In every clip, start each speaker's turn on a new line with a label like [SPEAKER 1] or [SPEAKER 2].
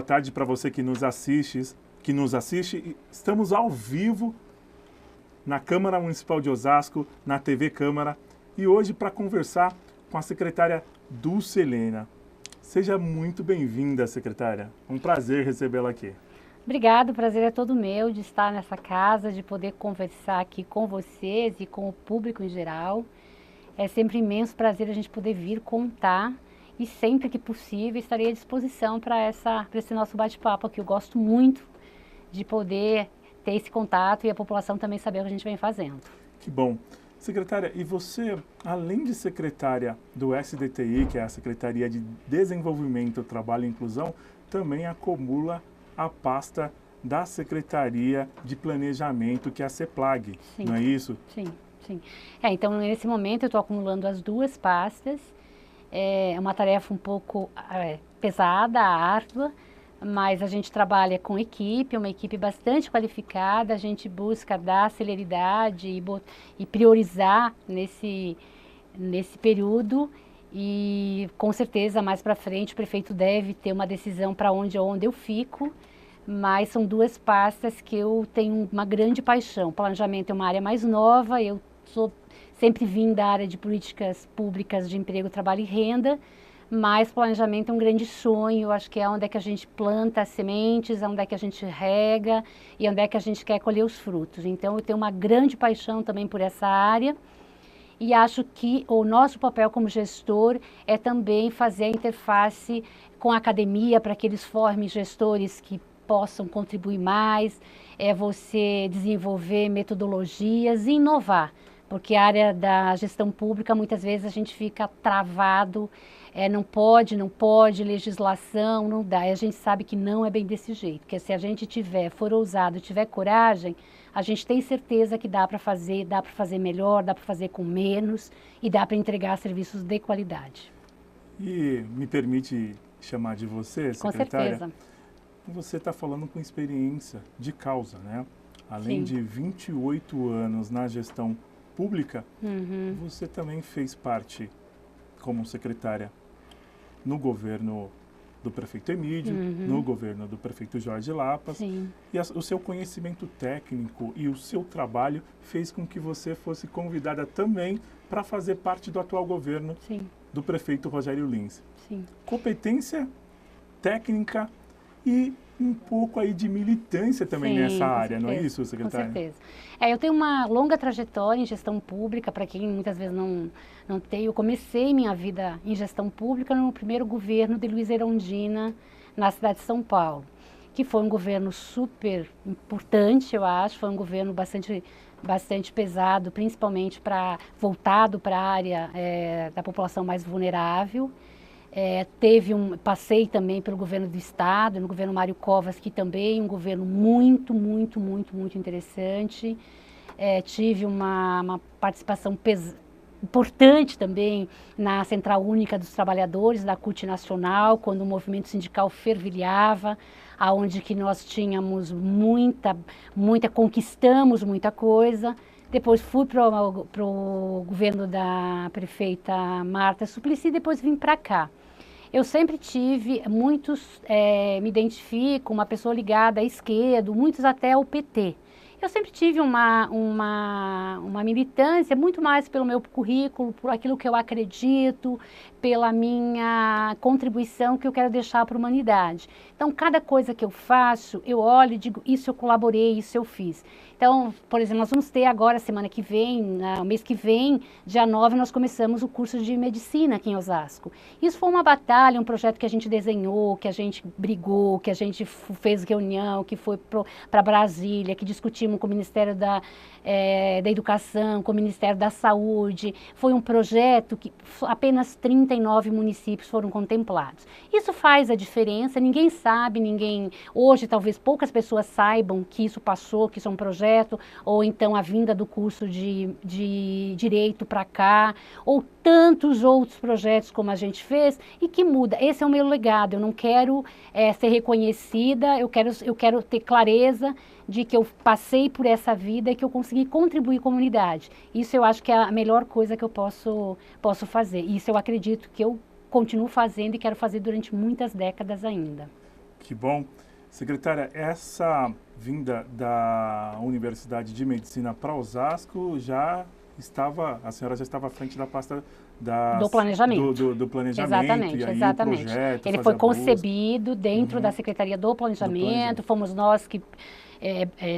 [SPEAKER 1] tarde para você que nos assiste. Estamos ao vivo na Câmara Municipal de Osasco, na TV Câmara, e hoje para conversar com a secretária Dulce Helena. Seja muito bem-vinda, secretária. Um prazer recebê-la aqui.
[SPEAKER 2] Obrigada, o prazer é todo meu de estar nessa casa, de poder conversar aqui com vocês e com o público em geral. É sempre um imenso prazer a gente poder vir contar e sempre que possível estarei à disposição para esse nosso bate-papo aqui. Eu gosto muito de poder ter esse contato e a população também saber o que a gente vem fazendo.
[SPEAKER 1] Que bom. Secretária, e você, além de secretária do SDTI, que é a Secretaria de Desenvolvimento, Trabalho e Inclusão, também acumula a pasta da Secretaria de Planejamento, que é a CEPLAG,
[SPEAKER 2] Sim.
[SPEAKER 1] Não é isso?
[SPEAKER 2] Sim, sim. Então, nesse momento, eu estou acumulando as duas pastas. É uma tarefa um pouco pesada, árdua, mas a gente trabalha com equipe, uma equipe bastante qualificada, a gente busca dar celeridade e priorizar nesse período e com certeza mais para frente o prefeito deve ter uma decisão para onde eu fico, mas são duas pastas que eu tenho uma grande paixão. O planejamento é uma área mais nova, eu sempre vim da área de políticas públicas de emprego, trabalho e renda, mas planejamento é um grande sonho, eu acho que é onde é que a gente planta as sementes, onde é que a gente rega e onde é que a gente quer colher os frutos. Então eu tenho uma grande paixão também por essa área e acho que o nosso papel como gestor é também fazer a interface com a academia para que eles formem gestores que possam contribuir mais, é você desenvolver metodologias e inovar. Porque a área da gestão pública, muitas vezes a gente fica travado, não pode, legislação, não dá. E a gente sabe que não é bem desse jeito, porque se a gente for ousado, tiver coragem, a gente tem certeza que dá para fazer melhor, dá para fazer com menos e dá para entregar serviços de qualidade.
[SPEAKER 1] E me permite chamar de você, secretária?
[SPEAKER 2] Com certeza.
[SPEAKER 1] Você está falando com experiência de causa, né? Além
[SPEAKER 2] Sim.
[SPEAKER 1] de 28 anos na gestão pública, você também fez parte como secretária no governo do prefeito Emídio, no governo do prefeito Jorge Lapas.
[SPEAKER 2] Sim.
[SPEAKER 1] E o seu conhecimento técnico e o seu trabalho fez com que você fosse convidada também para fazer parte do atual governo
[SPEAKER 2] Sim.
[SPEAKER 1] do prefeito Rogério Lins.
[SPEAKER 2] Sim.
[SPEAKER 1] Competência técnica e um pouco aí de militância também nessa área, não é isso, secretária?
[SPEAKER 2] Com certeza. Eu tenho uma longa trajetória em gestão pública, para quem muitas vezes não tem. Eu comecei minha vida em gestão pública no primeiro governo de Luiz Erundina, na cidade de São Paulo, que foi um governo super importante, eu acho, foi um governo bastante pesado, principalmente voltado para a área da população mais vulnerável. Passei também pelo governo do estado, no governo Mário Covas, que também é um governo muito interessante. Tive uma participação importante também na Central Única dos Trabalhadores, da CUT Nacional, quando o movimento sindical fervilhava, aonde que nós tínhamos conquistamos muita coisa. Depois fui para o governo da prefeita Marta Suplicy e depois vim para cá. Eu sempre tive, me identifico, uma pessoa ligada à esquerda, muitos até ao PT. Eu sempre tive uma militância muito mais pelo meu currículo, por aquilo que eu acredito, pela minha contribuição que eu quero deixar para a humanidade. Então, cada coisa que eu faço, eu olho e digo, isso eu colaborei, isso eu fiz. Então, por exemplo, nós vamos ter agora, semana que vem, no mês que vem, dia 9, nós começamos o curso de medicina aqui em Osasco. Isso foi uma batalha, um projeto que a gente desenhou, que a gente brigou, que a gente fez reunião, que foi para Brasília, que discutimos com o Ministério da Educação, com o Ministério da Saúde. Foi um projeto que apenas 39 municípios foram contemplados. Isso faz a diferença, ninguém sabe, hoje talvez poucas pessoas saibam que isso passou, que isso é um projeto, ou então a vinda do curso de Direito para cá, ou tantos outros projetos como a gente fez, e que muda. Esse é o meu legado, eu não quero ser reconhecida, eu quero ter clareza de que eu passei por essa vida e que eu consegui contribuir com a comunidade. Isso eu acho que é a melhor coisa que eu posso fazer. Isso eu acredito que eu continuo fazendo e quero fazer durante muitas décadas ainda.
[SPEAKER 1] Que bom. Secretária, essa vinda da Universidade de Medicina para Osasco a senhora já estava à frente da pasta
[SPEAKER 2] do planejamento.
[SPEAKER 1] Do planejamento.
[SPEAKER 2] Exatamente,
[SPEAKER 1] e aí
[SPEAKER 2] exatamente.
[SPEAKER 1] O projeto,
[SPEAKER 2] ele foi concebido dentro da Secretaria do Planejamento, fomos nós que,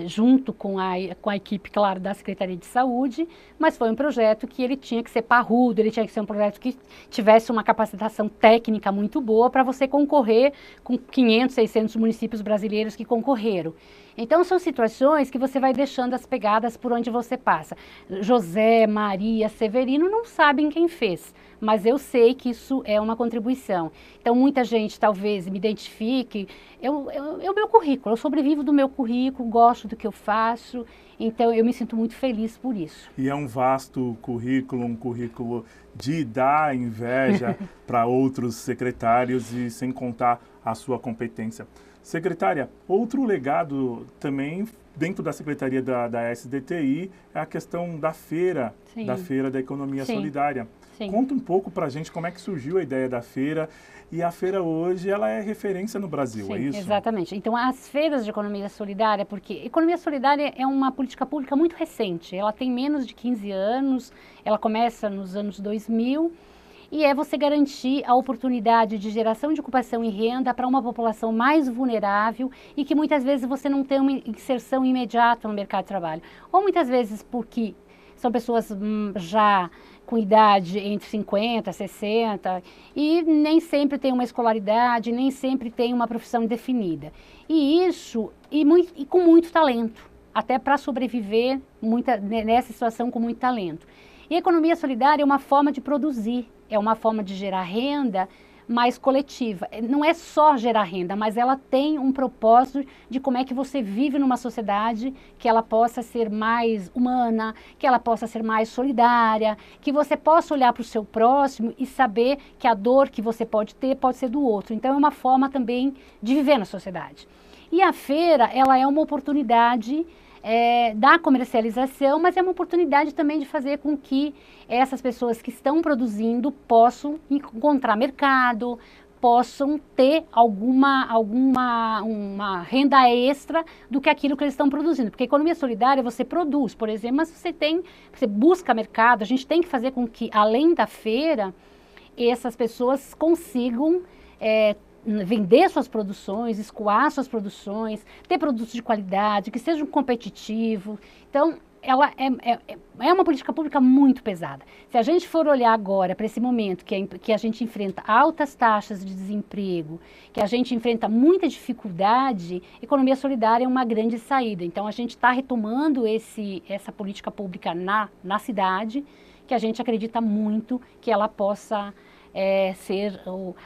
[SPEAKER 2] junto com a equipe, claro, da Secretaria de Saúde, mas foi um projeto que ele tinha que ser parrudo, ele tinha que ser um projeto que tivesse uma capacitação técnica muito boa para você concorrer com 500, 600 municípios brasileiros que concorreram. Então, são situações que você vai deixando as pegadas por onde você passa. José, Maria, Severino não sabem quem fez, mas eu sei que isso é uma contribuição. Então, muita gente talvez me identifique. É o meu currículo, eu sobrevivo do meu currículo, gosto do que eu faço, então eu me sinto muito feliz por isso.
[SPEAKER 1] E é um vasto currículo, um currículo de dar inveja para outros secretários e sem contar a sua competência. Secretária, outro legado também dentro da Secretaria da SDTI é a questão da feira,
[SPEAKER 2] Sim.
[SPEAKER 1] da Feira da Economia
[SPEAKER 2] Sim.
[SPEAKER 1] Solidária.
[SPEAKER 2] Sim.
[SPEAKER 1] Conta um pouco para a gente como é que surgiu a ideia da feira. E a feira hoje, ela é referência no Brasil,
[SPEAKER 2] Sim,
[SPEAKER 1] é isso?
[SPEAKER 2] Exatamente. Então, as feiras de economia solidária, porque economia solidária é uma política pública muito recente, ela tem menos de 15 anos, ela começa nos anos 2000, e é você garantir a oportunidade de geração de ocupação e renda para uma população mais vulnerável e que muitas vezes você não tem uma inserção imediata no mercado de trabalho. Ou muitas vezes porque são pessoas já com idade entre 50, 60 e nem sempre tem uma escolaridade, nem sempre tem uma profissão definida. E isso, e com muito talento, até para sobreviver nessa situação com muito talento. E a economia solidária é uma forma de produzir, é uma forma de gerar renda mais coletiva. Não é só gerar renda, mas ela tem um propósito de como é que você vive numa sociedade que ela possa ser mais humana, que ela possa ser mais solidária, que você possa olhar para o seu próximo e saber que a dor que você pode ter pode ser do outro. Então é uma forma também de viver na sociedade. E a feira, ela é uma oportunidade da comercialização, mas é uma oportunidade também de fazer com que essas pessoas que estão produzindo possam encontrar mercado, possam ter uma renda extra do que aquilo que eles estão produzindo. Porque a economia solidária você produz, por exemplo, mas você busca mercado, a gente tem que fazer com que, além da feira, essas pessoas consigam vender suas produções, escoar suas produções, ter produtos de qualidade, que sejam competitivos. Então, ela é uma política pública muito pesada. Se a gente for olhar agora para esse momento que a gente enfrenta altas taxas de desemprego, que a gente enfrenta muita dificuldade, economia solidária é uma grande saída. Então, a gente está retomando essa política pública na cidade, que a gente acredita muito que ela possa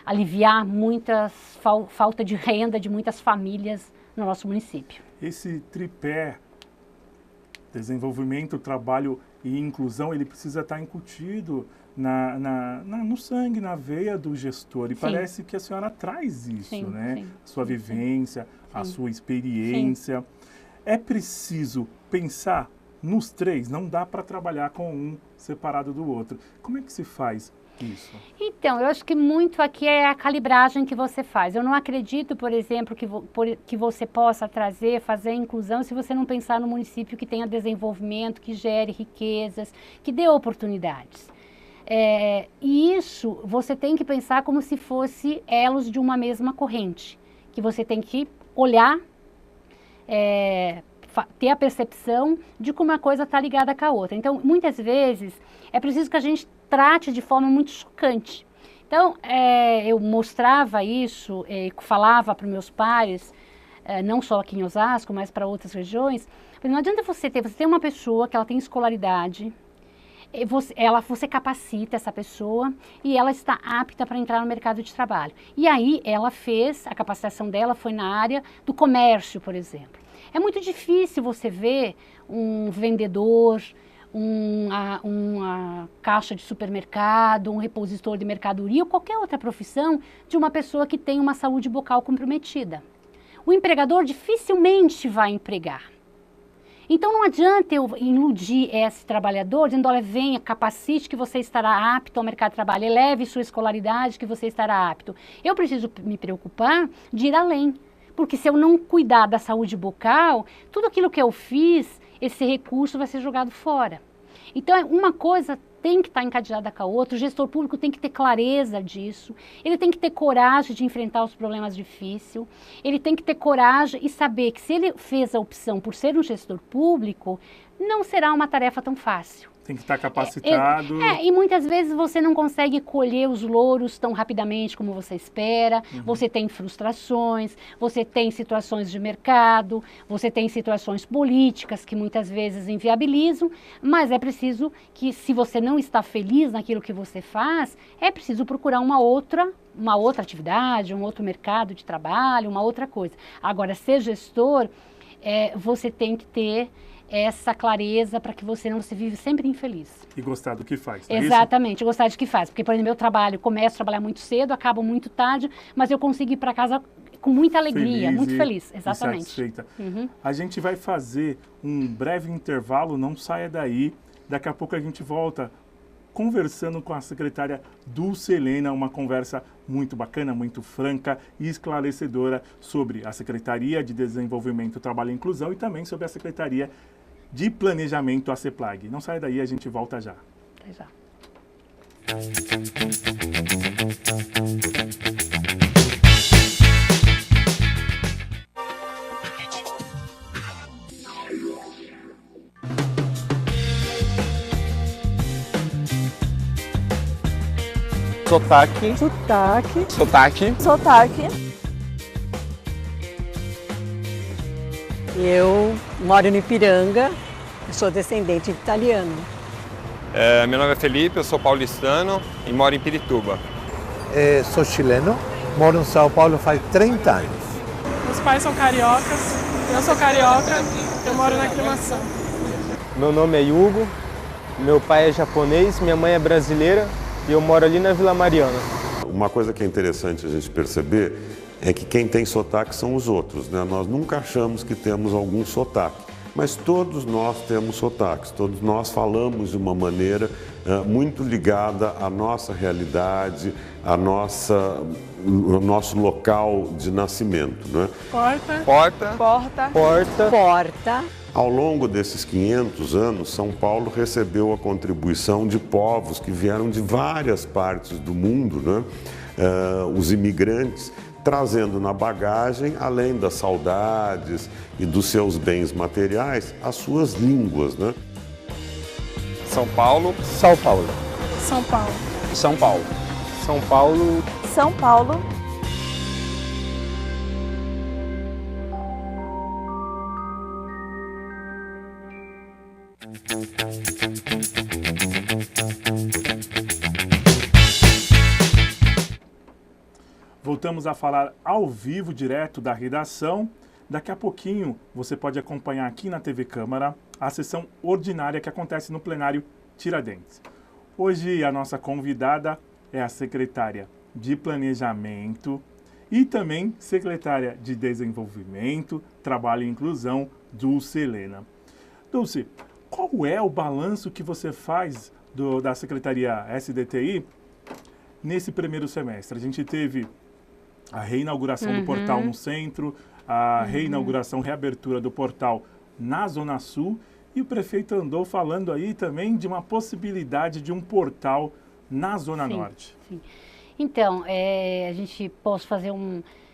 [SPEAKER 2] aliviar falta de renda de muitas famílias no nosso município.
[SPEAKER 1] Esse tripé, desenvolvimento, trabalho e inclusão, ele precisa estar incutido no sangue, na veia do gestor. E sim, parece que a senhora traz isso, sim, né? Sim, a sua vivência, sim, a sua experiência. Sim. É preciso pensar nos três, não dá para trabalhar com um separado do outro. Como é que se faz isso? Então,
[SPEAKER 2] eu acho que muito aqui é a calibragem que você faz. Eu não acredito, por exemplo, que você possa fazer a inclusão se você não pensar no município que tenha desenvolvimento, que gere riquezas, que dê oportunidades. E isso você tem que pensar como se fosse elos de uma mesma corrente, que você tem que olhar, ter a percepção de como uma coisa está ligada com a outra. Então, muitas vezes, é preciso que a gente trate de forma muito chocante. Então, eu mostrava isso, falava para os meus pares, não só aqui em Osasco, mas para outras regiões. Não adianta você tem uma pessoa que ela tem escolaridade, você capacita essa pessoa e ela está apta para entrar no mercado de trabalho. E aí a capacitação dela foi na área do comércio, por exemplo. É muito difícil você ver um vendedor, uma caixa de supermercado, um repositor de mercadoria ou qualquer outra profissão de uma pessoa que tem uma saúde bucal comprometida. O empregador dificilmente vai empregar. Então não adianta eu iludir esse trabalhador dizendo, olha, venha, capacite que você estará apto ao mercado de trabalho, eleve sua escolaridade que você estará apto. Eu preciso me preocupar de ir além. Porque se eu não cuidar da saúde bucal, tudo aquilo que eu fiz, esse recurso vai ser jogado fora. Então, uma coisa tem que estar encadeada com a outra, o gestor público tem que ter clareza disso, ele tem que ter coragem de enfrentar os problemas difíceis, ele tem que ter coragem e saber que se ele fez a opção por ser um gestor público, não será uma tarefa tão fácil.
[SPEAKER 1] Tem que estar capacitado.
[SPEAKER 2] E muitas vezes você não consegue colher os louros tão rapidamente como você espera, você tem frustrações, você tem situações de mercado, você tem situações políticas que muitas vezes inviabilizam, mas é preciso que, se você não está feliz naquilo que você faz, é preciso procurar uma outra atividade, um outro mercado de trabalho, uma outra coisa. Agora, ser gestor, você tem que ter essa clareza para que você não se vive sempre infeliz.
[SPEAKER 1] E gostar do que faz.
[SPEAKER 2] Exatamente, gostar do que faz. Porque, por exemplo, eu começo a trabalhar muito cedo, acabo muito tarde, mas eu consigo ir para casa com muita alegria, muito feliz. Exatamente.
[SPEAKER 1] Satisfeita. A gente vai fazer um breve intervalo, não saia daí. Daqui a pouco a gente volta conversando com a secretária Dulce Helena, uma conversa muito bacana, muito franca e esclarecedora sobre a Secretaria de Desenvolvimento, Trabalho e Inclusão e também sobre a Secretaria de Planejamento, a CEPLAG. Não sai daí, a gente volta já.
[SPEAKER 2] Até já.
[SPEAKER 3] Sotaque.
[SPEAKER 4] Sotaque.
[SPEAKER 3] Sotaque.
[SPEAKER 4] Sotaque. Eu moro no Ipiranga, sou descendente de italiano.
[SPEAKER 3] Meu nome é Felipe, eu sou paulistano e moro em Pirituba.
[SPEAKER 5] Sou chileno, moro em São Paulo faz 30 anos.
[SPEAKER 6] Meus pais são cariocas, eu sou carioca, eu moro na Aclimação.
[SPEAKER 7] Meu nome é Hugo, meu pai é japonês, minha mãe é brasileira e eu moro ali na Vila Mariana.
[SPEAKER 8] Uma coisa que é interessante a gente perceber é que quem tem sotaque são os outros, né? Nós nunca achamos que temos algum sotaque, mas todos nós temos sotaques, todos nós falamos de uma maneira muito ligada à nossa realidade, ao nosso local de nascimento, né?
[SPEAKER 6] Porta.
[SPEAKER 3] Porta.
[SPEAKER 6] Porta.
[SPEAKER 7] Porta.
[SPEAKER 4] Porta.
[SPEAKER 8] Ao longo desses 500 anos, São Paulo recebeu a contribuição de povos que vieram de várias partes do mundo, né? Os imigrantes, trazendo na bagagem, além das saudades e dos seus bens materiais, as suas línguas, né?
[SPEAKER 3] São Paulo.
[SPEAKER 7] São Paulo.
[SPEAKER 6] São Paulo.
[SPEAKER 3] São Paulo.
[SPEAKER 7] São Paulo.
[SPEAKER 4] São Paulo.
[SPEAKER 1] Voltamos a falar ao vivo, direto da redação. Daqui a pouquinho você pode acompanhar aqui na TV Câmara a sessão ordinária que acontece no plenário Tiradentes. Hoje a nossa convidada é a secretária de Planejamento e também secretária de Desenvolvimento, Trabalho e Inclusão, Dulce Helena. Dulce, qual é o balanço que você faz da Secretaria SDTI nesse primeiro semestre? A gente teve a reinauguração do portal no centro, a reabertura do portal na Zona Sul, e o prefeito andou falando aí também de uma possibilidade de um portal na Zona Norte.
[SPEAKER 2] Sim. Então, a gente pode fazer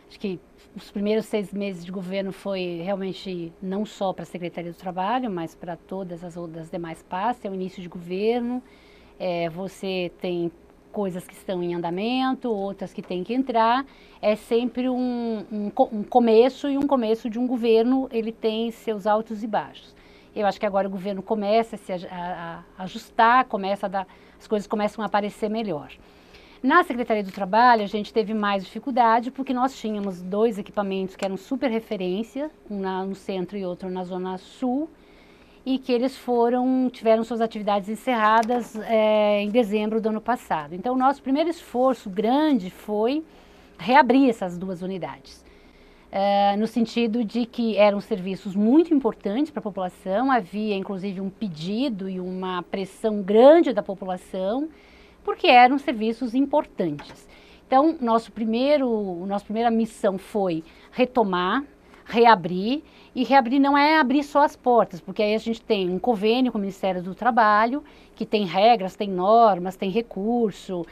[SPEAKER 2] acho que os primeiros 6 meses de governo foi realmente não só para a Secretaria do Trabalho, mas para todas as outras demais pastas. É o início de governo, você tem coisas que estão em andamento, outras que têm que entrar. É sempre um começo, e um começo de um governo, ele tem seus altos e baixos. Eu acho que agora o governo começa a se ajustar, as coisas começam a aparecer melhor. Na Secretaria do Trabalho, a gente teve mais dificuldade, porque nós tínhamos 2 equipamentos que eram super referência, um no centro e outro na Zona Sul, e que eles tiveram suas atividades encerradas em dezembro do ano passado. Então, o nosso primeiro esforço grande foi reabrir essas 2 unidades. No sentido de que eram serviços muito importantes para a população, havia inclusive um pedido e uma pressão grande da população, porque eram serviços importantes. Então, nossa primeira missão foi retomar, reabrir, e reabrir não é abrir só as portas, porque aí a gente tem um convênio com o Ministério do Trabalho, que tem regras, tem normas, tem recurso,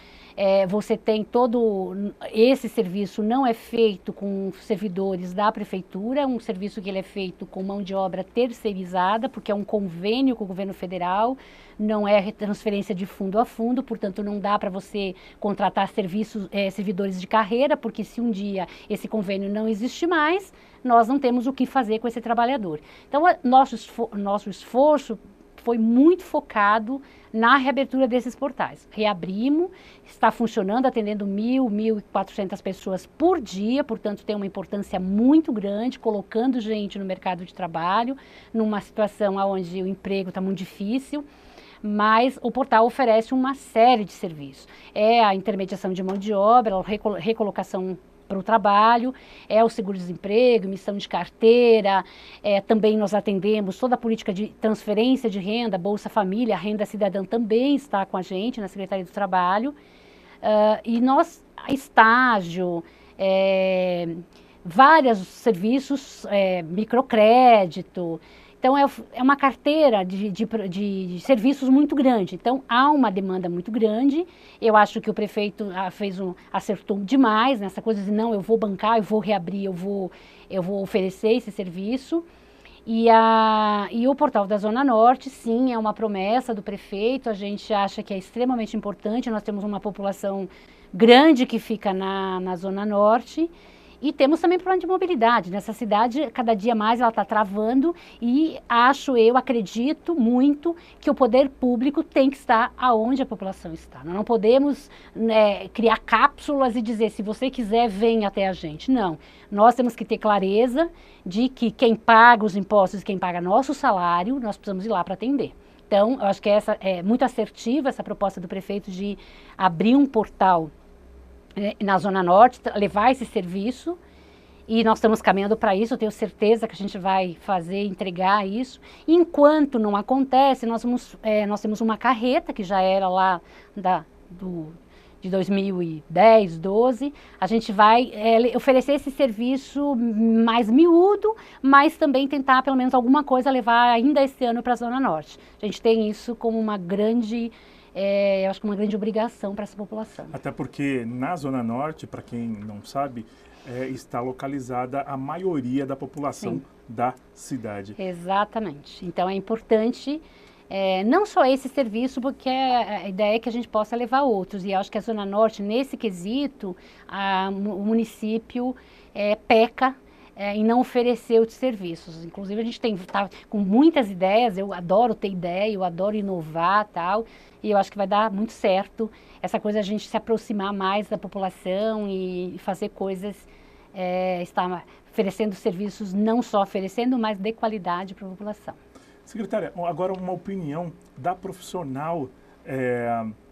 [SPEAKER 2] você tem esse serviço não é feito com servidores da prefeitura, é um serviço que ele é feito com mão de obra terceirizada, porque é um convênio com o governo federal, não é transferência de fundo a fundo, portanto não dá para você contratar servidores de carreira, porque se um dia esse convênio não existe mais, nós não temos o que fazer com esse trabalhador. Então, nosso esforço foi muito focado na reabertura desses portais. Reabrimos, está funcionando, atendendo 1.400 pessoas por dia, portanto tem uma importância muito grande, colocando gente no mercado de trabalho, numa situação onde o emprego está muito difícil, mas o portal oferece uma série de serviços. É a intermediação de mão de obra, a recolocação para o trabalho, é o seguro-desemprego, emissão de carteira, também nós atendemos toda a política de transferência de renda, Bolsa Família, a Renda Cidadã também está com a gente na Secretaria do Trabalho, e nós, estágio, vários serviços, microcrédito. Então, é uma carteira de serviços muito grande. Então, há uma demanda muito grande. Eu acho que o prefeito acertou demais nessa coisa de não, eu vou bancar, eu vou reabrir, eu vou oferecer esse serviço. E o portal da Zona Norte, sim, é uma promessa do prefeito. A gente acha que é extremamente importante. Nós temos uma população grande que fica na Zona Norte. E temos também problema de mobilidade. Nessa cidade, cada dia mais ela está travando e acredito muito que o poder público tem que estar aonde a população está. Nós não podemos criar cápsulas e dizer, se você quiser, vem até a gente. Não. Nós temos que ter clareza de que quem paga os impostos e quem paga nosso salário, nós precisamos ir lá para atender. Então, eu acho que é muito assertiva essa proposta do prefeito de abrir um portal na Zona Norte, levar esse serviço, e nós estamos caminhando para isso. Eu tenho certeza que a gente vai entregar isso. Enquanto não acontece, nós temos uma carreta, que já era lá de 2010, 12, a gente vai oferecer esse serviço mais miúdo, mas também tentar pelo menos alguma coisa levar ainda esse ano para a Zona Norte. A gente tem isso como uma grande... eu acho que uma grande obrigação para essa população.
[SPEAKER 1] Até porque na Zona Norte, para quem não sabe, está localizada a maioria da população Sim. da cidade.
[SPEAKER 2] Exatamente. Então é importante, não só esse serviço, porque a ideia é que a gente possa levar outros. E eu acho que a Zona Norte, nesse quesito, o município peca em não oferecer outros serviços. Inclusive, a gente está com muitas ideias, eu adoro ter ideia, eu adoro inovar e tal, e eu acho que vai dar muito certo essa coisa, a gente se aproximar mais da população e fazer coisas, estar oferecendo serviços, não só oferecendo, mas de qualidade para a população.
[SPEAKER 1] Secretária, agora uma opinião da profissional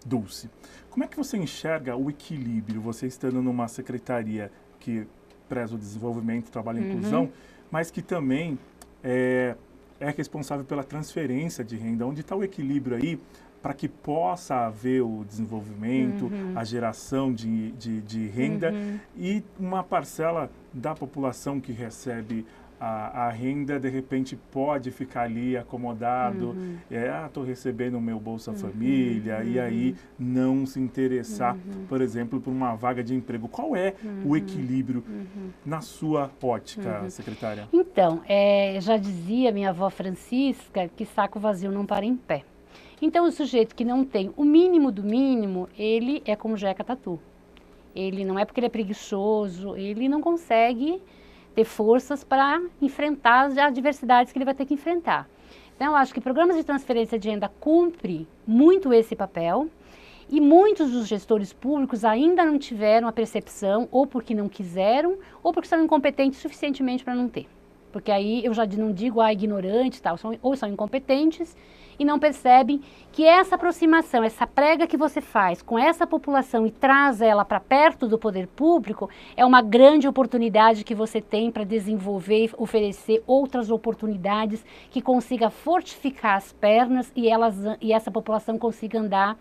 [SPEAKER 1] Dulce. Como é que você enxerga o equilíbrio, você estando numa secretaria que preza o desenvolvimento, trabalho e inclusão, mas que também é responsável pela transferência de renda? Onde está o equilíbrio aí para que possa haver o desenvolvimento, a geração de renda e uma parcela da população que recebe a renda, de repente, pode ficar ali acomodado, estou recebendo o meu Bolsa Família, e aí não se interessar, por exemplo, por uma vaga de emprego. Qual é o equilíbrio na sua ótica, secretária?
[SPEAKER 2] Então, já dizia minha avó Francisca que saco vazio não para em pé. Então, o sujeito que não tem o mínimo do mínimo, ele é como Jeca Tatu. Ele não é porque ele é preguiçoso, ele não consegue ter forças para enfrentar as adversidades que ele vai ter que enfrentar. Então, eu acho que programas de transferência de renda cumprem muito esse papel e muitos dos gestores públicos ainda não tiveram a percepção, ou porque não quiseram, ou porque são incompetentes suficientemente para não ter. Porque aí eu já não digo ignorante, tal, ou são incompetentes e não percebem que essa aproximação, essa prega que você faz com essa população e traz ela para perto do poder público, é uma grande oportunidade que você tem para desenvolver e oferecer outras oportunidades que consiga fortificar as pernas e essa população consiga andar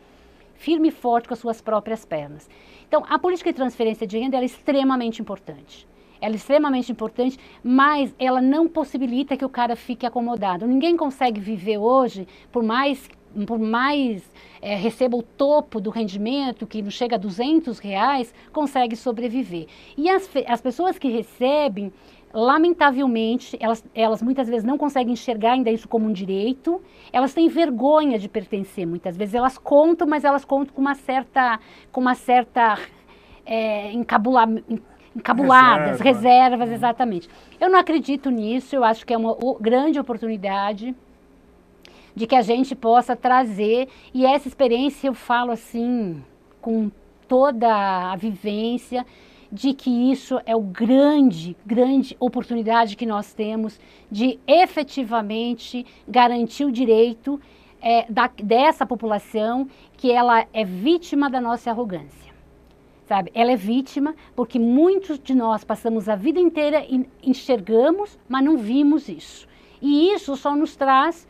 [SPEAKER 2] firme e forte com as suas próprias pernas. Então, a política de transferência de renda ela é extremamente importante. Ela é extremamente importante, mas ela não possibilita que o cara fique acomodado. Ninguém consegue viver hoje, por mais receba o topo do rendimento, que não chega a R$200, consegue sobreviver. E as pessoas que recebem, lamentavelmente, elas muitas vezes não conseguem enxergar ainda isso como um direito, elas têm vergonha de pertencer, muitas vezes elas contam, mas elas contam com uma certa encabuladas, reservas, exatamente. Eu não acredito nisso, eu acho que é uma grande oportunidade de que a gente possa trazer, e essa experiência eu falo assim, com toda a vivência, de que isso é o grande oportunidade que nós temos de efetivamente garantir o direito dessa população que ela é vítima da nossa arrogância. Sabe? Ela é vítima porque muitos de nós passamos a vida inteira e enxergamos, mas não vimos isso. E isso só nos traz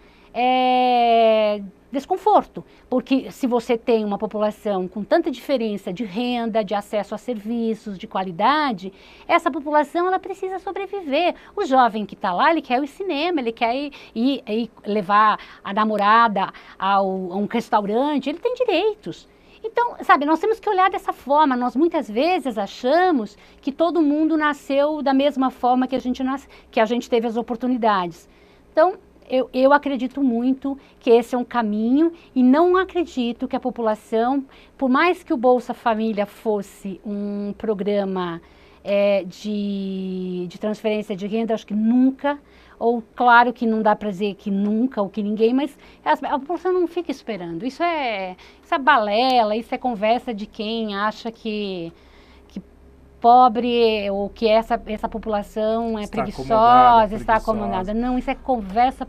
[SPEAKER 2] desconforto, porque se você tem uma população com tanta diferença de renda, de acesso a serviços, de qualidade, essa população ela precisa sobreviver. O jovem que está lá, ele quer ir ao cinema, ele quer ir levar a namorada a um restaurante, ele tem direitos. Então, sabe, nós temos que olhar dessa forma. Nós muitas vezes achamos que todo mundo nasceu da mesma forma que a gente teve as oportunidades. Então, eu acredito muito que esse é um caminho e não acredito que a população, por mais que o Bolsa Família fosse um programa de transferência de renda, acho que nunca, ou claro que não dá para dizer que nunca ou que ninguém, mas a população não fica esperando. Isso é balela, isso é conversa de quem acha que pobre ou que essa população é preguiçosa, está acomodada. Não, isso é conversa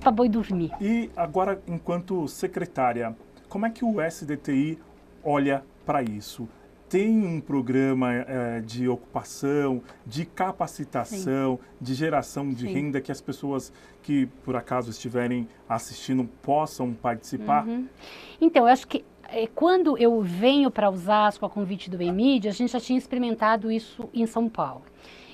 [SPEAKER 2] para boi dormir.
[SPEAKER 1] E agora, enquanto secretária, como é que o SDTI olha para isso? Tem um programa de ocupação, de capacitação, de geração de renda que as pessoas que por acaso estiverem assistindo possam participar?
[SPEAKER 2] Então, eu acho que quando eu venho para Osasco a convite do Emídia, a gente já tinha experimentado isso em São Paulo.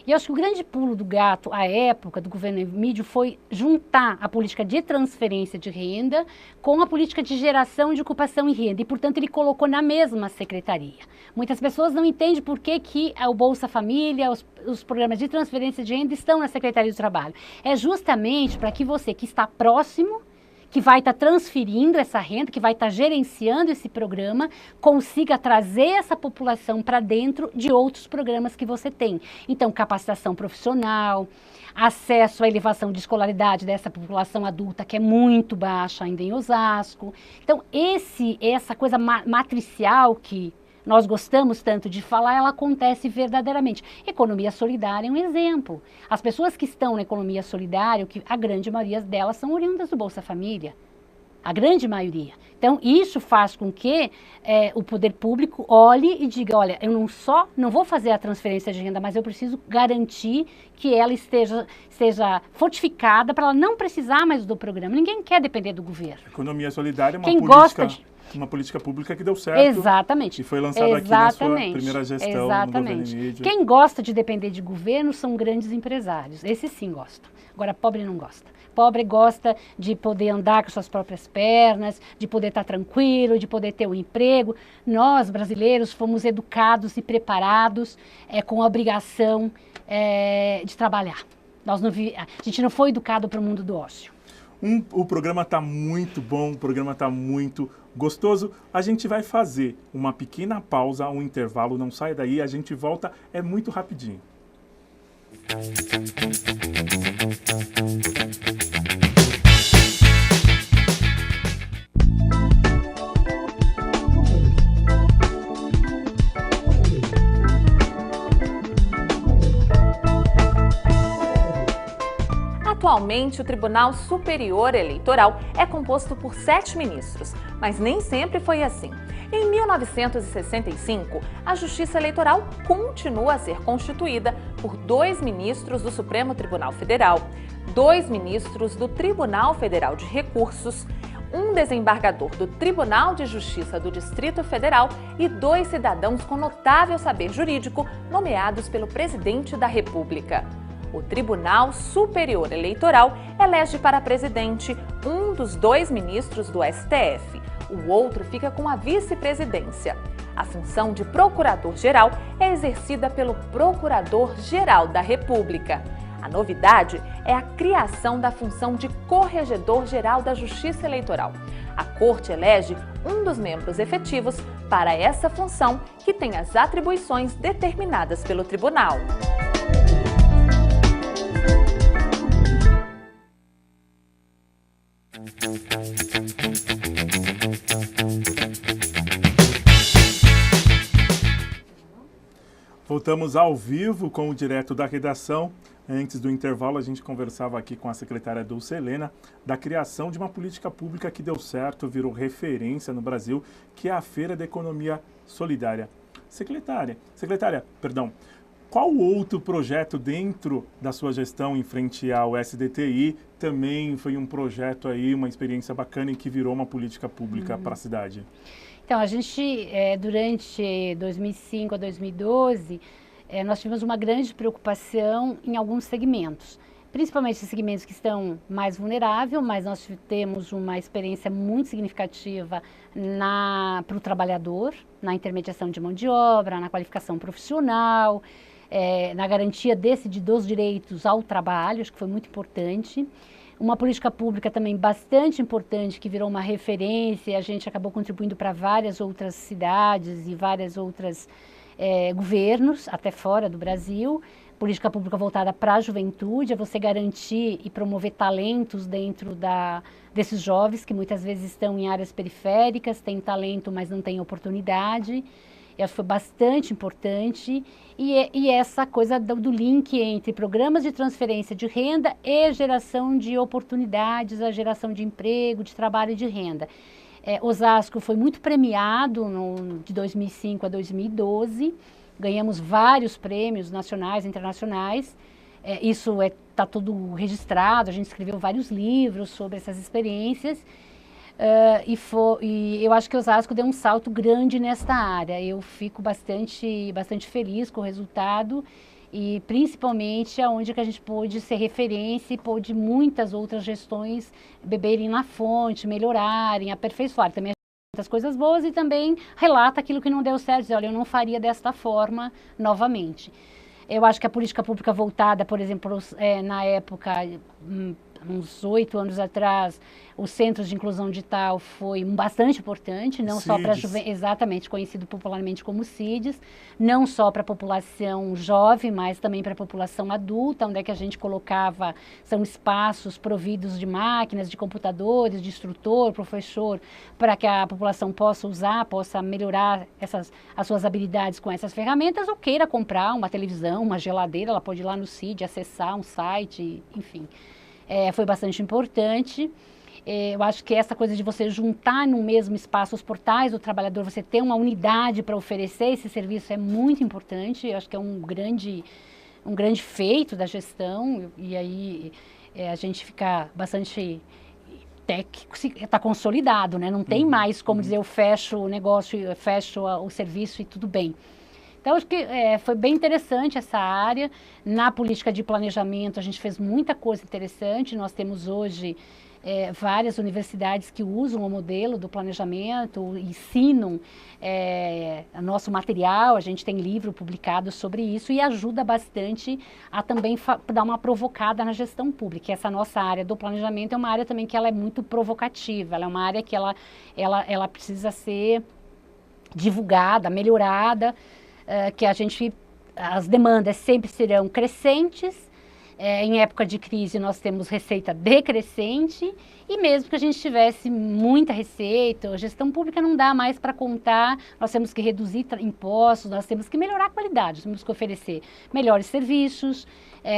[SPEAKER 2] E eu acho que o grande pulo do gato, à época do governo Emídio, foi juntar a política de transferência de renda com a política de geração de ocupação e renda. E, portanto, ele colocou na mesma secretaria. Muitas pessoas não entendem por que o Bolsa Família, os programas de transferência de renda estão na Secretaria do Trabalho. É justamente para que você que está próximo, que vai estar transferindo essa renda, que vai estar gerenciando esse programa, consiga trazer essa população para dentro de outros programas que você tem. Então, capacitação profissional, acesso à elevação de escolaridade dessa população adulta, que é muito baixa ainda em Osasco. Então, essa coisa matricial que nós gostamos tanto de falar, ela acontece verdadeiramente. Economia solidária é um exemplo. As pessoas que estão na economia solidária, que a grande maioria delas são oriundas do Bolsa Família. A grande maioria. Então, isso faz com que o poder público olhe e diga, olha, eu não vou fazer a transferência de renda, mas eu preciso garantir que ela esteja fortificada para ela não precisar mais do programa. Ninguém quer depender do governo.
[SPEAKER 1] Economia solidária é uma política pública que deu certo.
[SPEAKER 2] Exatamente.
[SPEAKER 1] E foi lançada aqui na sua primeira gestão no governo Emídio.
[SPEAKER 2] Quem gosta de depender de governo são grandes empresários. Esses sim gostam. Agora, pobre não gosta. Pobre gosta de poder andar com suas próprias pernas, de poder estar tranquilo, de poder ter um emprego. Nós, brasileiros, fomos educados e preparados com a obrigação de trabalhar. A gente não foi educado para o mundo do ócio.
[SPEAKER 1] O programa está muito bom, o programa está muito gostoso. A gente vai fazer uma pequena pausa, um intervalo, não sai daí, a gente volta, é muito rapidinho.
[SPEAKER 9] Atualmente, o Tribunal Superior Eleitoral é composto por 7 ministros, mas nem sempre foi assim. Em 1965, a Justiça Eleitoral continua a ser constituída por 2 ministros do Supremo Tribunal Federal, 2 ministros do Tribunal Federal de Recursos, um desembargador do Tribunal de Justiça do Distrito Federal e 2 cidadãos com notável saber jurídico nomeados pelo presidente da República. O Tribunal Superior Eleitoral elege para presidente um dos 2 ministros do STF. O outro fica com a vice-presidência. A função de procurador-geral é exercida pelo Procurador-Geral da República. A novidade é a criação da função de Corregedor-Geral da Justiça Eleitoral. A Corte elege um dos membros efetivos para essa função, que tem as atribuições determinadas pelo Tribunal.
[SPEAKER 1] Voltamos ao vivo com o Direto da Redação. Antes do intervalo, a gente conversava aqui com a secretária Dulce Helena da criação de uma política pública que deu certo, virou referência no Brasil, que é a Feira da Economia Solidária. Secretária, qual outro projeto dentro da sua gestão em frente ao SDTI também foi um projeto aí, uma experiência bacana e que virou uma política pública para a cidade?
[SPEAKER 2] Então, a gente, durante 2005 a 2012, nós tivemos uma grande preocupação em alguns segmentos, principalmente os segmentos que estão mais vulneráveis, mas nós temos uma experiência muito significativa para o trabalhador, na intermediação de mão de obra, na qualificação profissional, na garantia dos direitos ao trabalho, acho que foi muito importante. Uma política pública também bastante importante, que virou uma referência, e a gente acabou contribuindo para várias outras cidades e várias outras governos, até fora do Brasil. Política pública voltada para a juventude, é você garantir e promover talentos dentro desses jovens que muitas vezes estão em áreas periféricas, têm talento, mas não têm oportunidade. Acho que foi bastante importante, e essa coisa do link entre programas de transferência de renda e geração de oportunidades, a geração de emprego, de trabalho e de renda. Osasco foi muito premiado de 2005 a 2012, ganhamos vários prêmios nacionais e internacionais, isso está tudo registrado, a gente escreveu vários livros sobre essas experiências. E eu acho que Osasco deu um salto grande nesta área. Eu fico bastante feliz com o resultado, e principalmente aonde que a gente pôde ser referência e pôde muitas outras gestões beberem na fonte, melhorarem, aperfeiçoar. Também muitas coisas boas, e também relata aquilo que não deu certo, diz, olha, eu não faria desta forma novamente. Eu acho que a política pública voltada, por exemplo, na época, uns 8 anos atrás, os centros de inclusão digital foi bastante importante, não só para exatamente, conhecido popularmente como CIDs, não só para a população jovem, mas também para a população adulta, onde é que a gente colocava, são espaços providos de máquinas, de computadores, de instrutor, professor, para que a população possa usar, possa melhorar as suas habilidades com essas ferramentas, ou queira comprar uma televisão, uma geladeira, ela pode ir lá no CID, acessar um site, enfim. Foi bastante importante. Eu acho que essa coisa de você juntar no mesmo espaço os portais do trabalhador, você ter uma unidade para oferecer esse serviço é muito importante. Eu acho que é um grande feito da gestão, e aí a gente fica bastante técnico, está consolidado, né? Não tem mais como dizer eu fecho o negócio, eu fecho o serviço e tudo bem. Então, acho que foi bem interessante essa área. Na política de planejamento, a gente fez muita coisa interessante. Nós temos hoje várias universidades que usam o modelo do planejamento, ensinam nosso material, a gente tem livro publicado sobre isso, e ajuda bastante a também dar uma provocada na gestão pública. Essa nossa área do planejamento é uma área também que ela é muito provocativa, ela é uma área que ela precisa ser divulgada, melhorada, que as demandas sempre serão crescentes. Em época de crise nós temos receita decrescente, e mesmo que a gente tivesse muita receita, a gestão pública não dá mais para contar, nós temos que reduzir impostos, nós temos que melhorar a qualidade, nós temos que oferecer melhores serviços,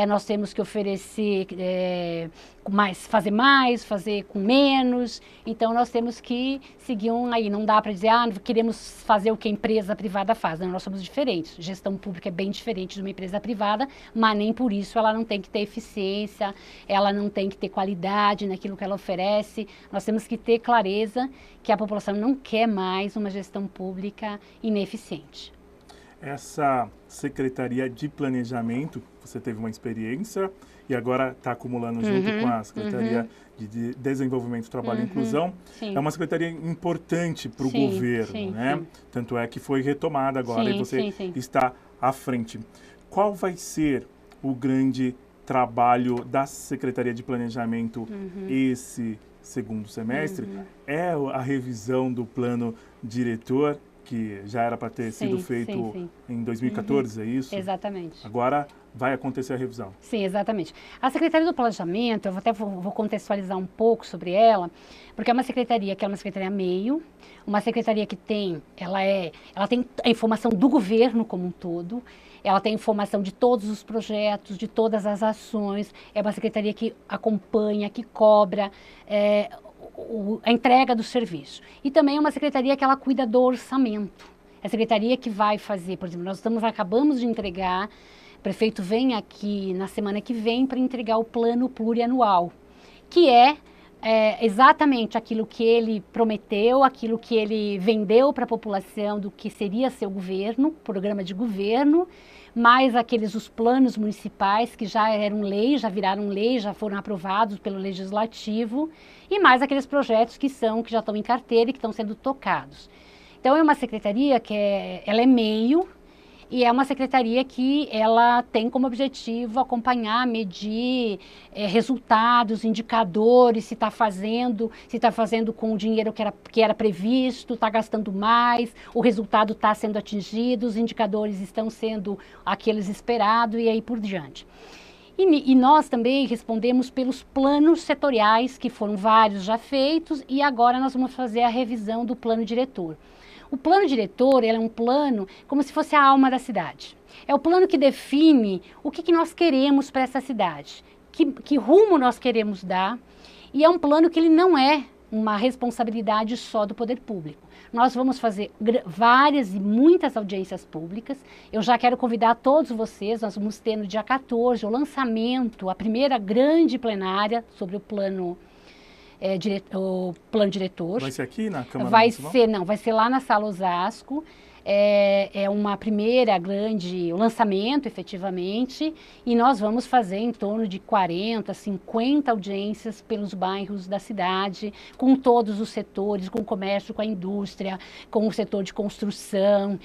[SPEAKER 2] nós temos que oferecer fazer com menos. Então nós temos que seguir aí. Não dá para dizer, queremos fazer o que a empresa privada faz. Não, nós somos diferentes. Gestão pública é bem diferente de uma empresa privada, mas nem por isso ela não tem que ter eficiência, ela não tem que ter qualidade naquilo que ela oferece. Nós temos que ter clareza que a população não quer mais uma gestão pública ineficiente.
[SPEAKER 1] Essa Secretaria de Planejamento, você teve uma experiência e agora está acumulando junto com a Secretaria de Desenvolvimento, Trabalho e Inclusão.
[SPEAKER 2] Sim.
[SPEAKER 1] É uma secretaria importante para o governo, né? Sim. Tanto é que foi retomada agora e você está à frente. Qual vai ser o grande trabalho da Secretaria de Planejamento esse segundo semestre? É a revisão do plano diretor, que já era para ter sido feito em 2014, é isso?
[SPEAKER 2] Exatamente.
[SPEAKER 1] Agora vai acontecer a revisão.
[SPEAKER 2] Sim, exatamente. A Secretaria do Planejamento, eu vou contextualizar um pouco sobre ela, porque é uma secretaria que é uma secretaria meio, uma secretaria que ela tem a informação do governo como um todo, ela tem informação de todos os projetos, de todas as ações, é uma secretaria que acompanha, que cobra a entrega do serviço. E também é uma secretaria que ela cuida do orçamento. É a secretaria que vai fazer, por exemplo, acabamos de entregar, o prefeito vem aqui na semana que vem para entregar o plano plurianual, que é exatamente aquilo que ele prometeu, aquilo que ele vendeu para a população do que seria seu governo, programa de governo, mais os planos municipais que já eram lei, já viraram lei, já foram aprovados pelo Legislativo, e mais aqueles projetos que já estão em carteira e que estão sendo tocados. Então é uma secretaria que ela é meio, e é uma secretaria que ela tem como objetivo acompanhar, medir resultados, indicadores, se está fazendo com o dinheiro que era previsto, está gastando mais, o resultado está sendo atingido, os indicadores estão sendo aqueles esperados e aí por diante. E nós também respondemos pelos planos setoriais, que foram vários já feitos, e agora nós vamos fazer a revisão do plano diretor. O plano diretor é um plano como se fosse a alma da cidade. É o plano que define o que nós queremos para essa cidade, que rumo nós queremos dar, e é um plano que ele não é uma responsabilidade só do poder público. Nós vamos fazer várias e muitas audiências públicas. Eu já quero convidar todos vocês, nós vamos ter no dia 14 o lançamento, a primeira grande plenária sobre o plano diretor.
[SPEAKER 1] Vai ser aqui na Câmara Municipal?
[SPEAKER 2] Vai ser lá na Sala Osasco. É uma primeira grande lançamento, efetivamente, e nós vamos fazer em torno de 40, 50 audiências pelos bairros da cidade, com todos os setores, com o comércio, com a indústria, com o setor de construção,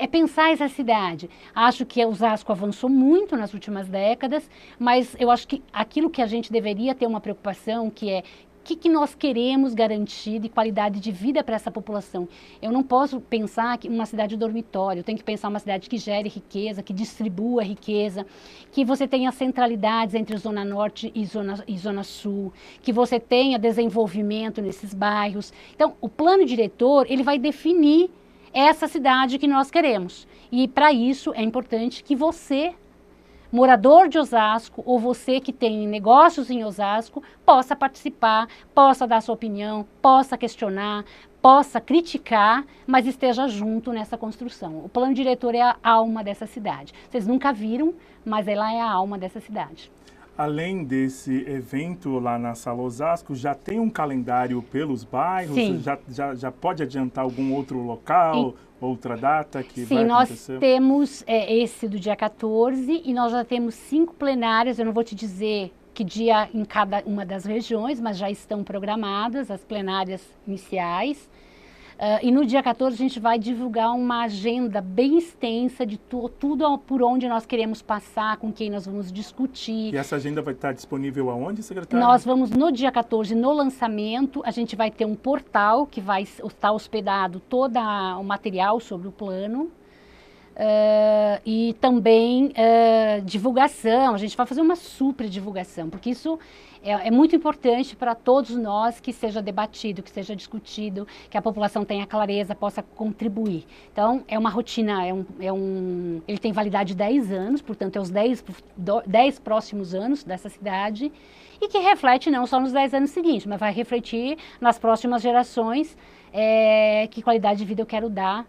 [SPEAKER 2] pensar essa cidade. Acho que Osasco avançou muito nas últimas décadas, mas eu acho que aquilo que a gente deveria ter uma preocupação, que é o que nós queremos garantir de qualidade de vida para essa população. Eu não posso pensar que uma cidade dormitório, eu tenho que pensar uma cidade que gere riqueza, que distribua riqueza, que você tenha centralidades entre Zona Norte e Zona Sul, que você tenha desenvolvimento nesses bairros. Então, o plano diretor, ele vai definir essa cidade que nós queremos. E, para isso, é importante que você, morador de Osasco, ou você que tem negócios em Osasco, possa participar, possa dar sua opinião, possa questionar, possa criticar, mas esteja junto nessa construção. O plano diretor é a alma dessa cidade. Vocês nunca viram, mas ela é a alma dessa cidade.
[SPEAKER 1] Além desse evento lá na Sala Osasco, já tem um calendário pelos bairros?
[SPEAKER 2] Sim.
[SPEAKER 1] Já pode adiantar algum outro local, outra data que vai acontecer?
[SPEAKER 2] Sim, nós temos esse do dia 14 e nós já temos 5 plenárias. Eu não vou te dizer que dia em cada uma das regiões, mas já estão programadas as plenárias iniciais. E no dia 14 a gente vai divulgar uma agenda bem extensa de tudo por onde nós queremos passar, com quem nós vamos discutir.
[SPEAKER 1] E essa agenda vai estar disponível aonde, secretária?
[SPEAKER 2] Nós vamos, no dia 14, no lançamento, a gente vai ter um portal que vai estar hospedado todo o material sobre o plano. e também divulgação. A gente vai fazer uma super divulgação, porque isso é muito importante para todos nós, que seja debatido, que seja discutido, que a população tenha clareza, possa contribuir. Então, é uma rotina, ele tem validade de 10 anos, portanto, é os 10 próximos anos dessa cidade, e que reflete não só nos 10 anos seguintes, mas vai refletir nas próximas gerações que qualidade de vida eu quero dar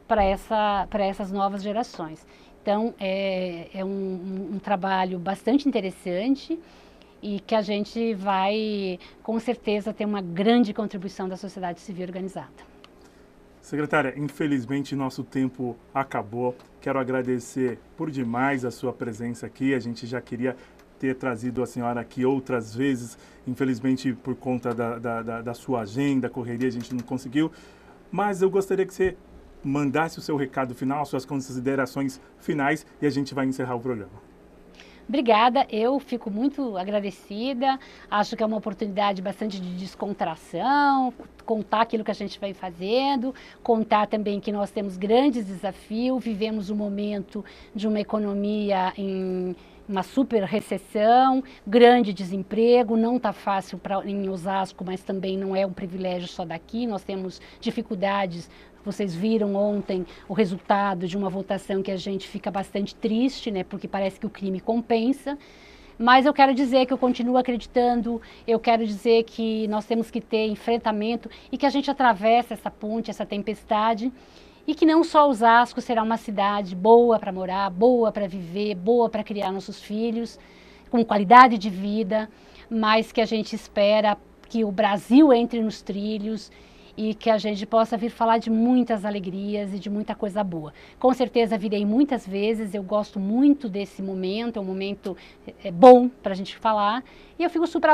[SPEAKER 2] para essas novas gerações. Então, é um trabalho bastante interessante, e que a gente vai, com certeza, ter uma grande contribuição da sociedade civil organizada.
[SPEAKER 1] Secretária, infelizmente nosso tempo acabou. Quero agradecer por demais a sua presença aqui. A gente já queria ter trazido a senhora aqui outras vezes. Infelizmente, por conta da sua agenda, correria, a gente não conseguiu. Mas eu gostaria que você mandasse o seu recado final, suas considerações finais, e a gente vai encerrar o programa.
[SPEAKER 2] Obrigada, eu fico muito agradecida, acho que é uma oportunidade bastante de descontração, contar aquilo que a gente vai fazendo, contar também que nós temos grandes desafios, vivemos um momento de uma economia em uma super recessão, grande desemprego, não está fácil em Osasco, mas também não é um privilégio só daqui, nós temos dificuldades. Vocês viram ontem o resultado de uma votação que a gente fica bastante triste, né? Porque parece que o crime compensa. Mas eu quero dizer que eu continuo acreditando, eu quero dizer que nós temos que ter enfrentamento e que a gente atravessa essa ponte, essa tempestade, e que não só Osasco será uma cidade boa para morar, boa para viver, boa para criar nossos filhos, com qualidade de vida, mas que a gente espera que o Brasil entre nos trilhos e que a gente possa vir falar de muitas alegrias e de muita coisa boa. Com certeza virei muitas vezes, eu gosto muito desse momento, é um momento bom para a gente falar, e eu fico super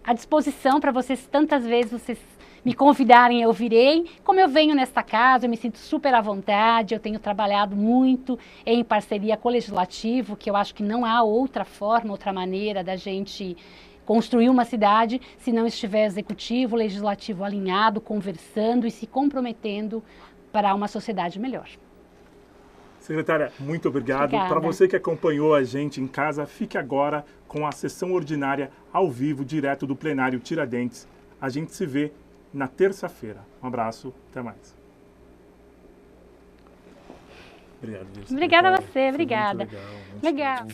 [SPEAKER 2] à disposição para vocês, tantas vezes vocês me convidarem, eu virei. Como eu venho nesta casa, eu me sinto super à vontade, eu tenho trabalhado muito em parceria com o Legislativo, que eu acho que não há outra forma, outra maneira da gente construir uma cidade se não estiver executivo, legislativo alinhado, conversando e se comprometendo para uma sociedade melhor.
[SPEAKER 1] Secretária, muito obrigado. Para você que acompanhou a gente em casa, fique agora com a sessão ordinária ao vivo, direto do plenário Tiradentes. A gente se vê na terça-feira. Um abraço, até mais. Obrigado.
[SPEAKER 2] Obrigada a você, obrigada.
[SPEAKER 1] Legal.